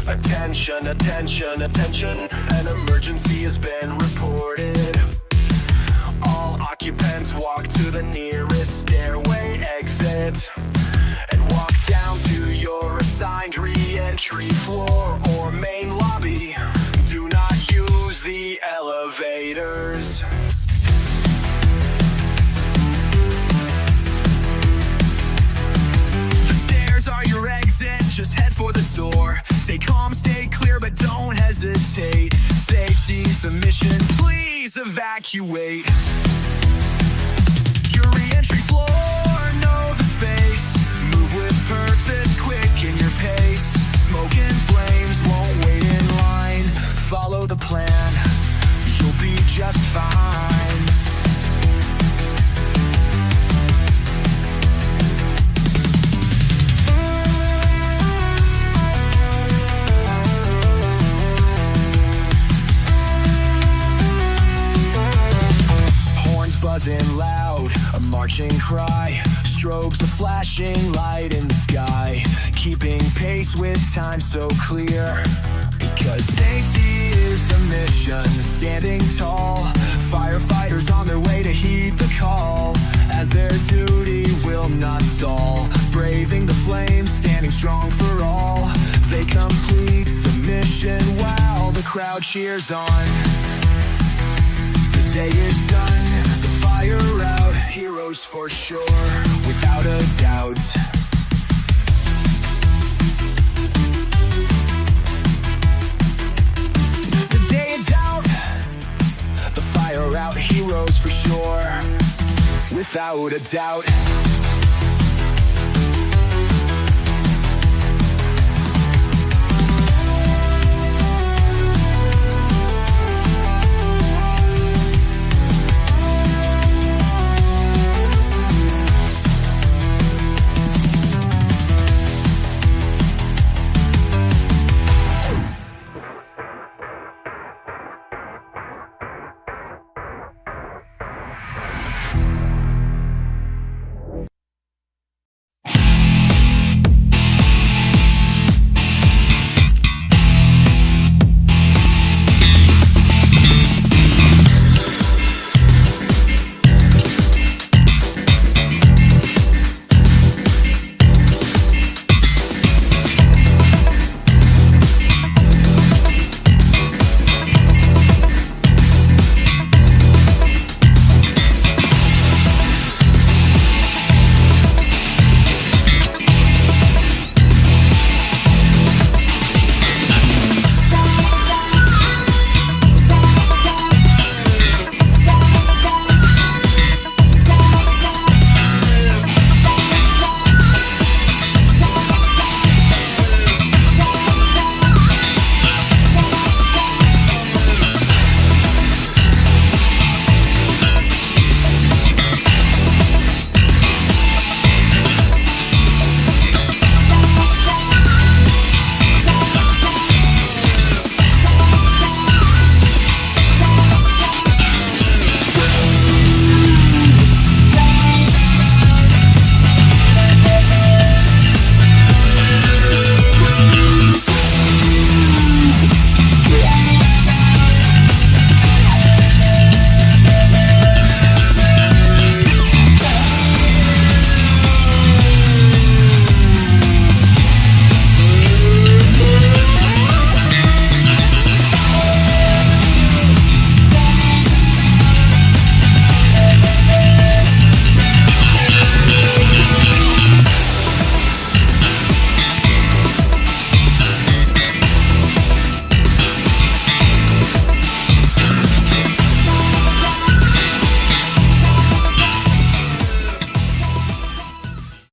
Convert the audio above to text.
Attention, attention, attention, an emergency has been reported. All occupants walk to the nearest stairway exit and walk down to your assigned re-entry floor or main lobby. Do not use the elevators. The stairs are your exit, just head for the door. Stay calm, stay clear, but don't hesitate. Safety's the mission, please evacuate. Your re-entry floor, know the space. Move with purpose, quick in your pace. Smoke and flames won't wait in line. Follow the plan, you'll be just fine. Buzzing loud, a marching cry. Strobes a flashing light in the sky, keeping pace with time so clear. Because safety is the mission, standing tall. Firefighters on their way to heed the call, as their duty will not stall. Braving the flames, standing strong for all. They complete the mission while the crowd cheers on. The day is done, the fire out, heroes for sure, without a doubt. The day in doubt, the fire out, heroes for sure, without a doubt.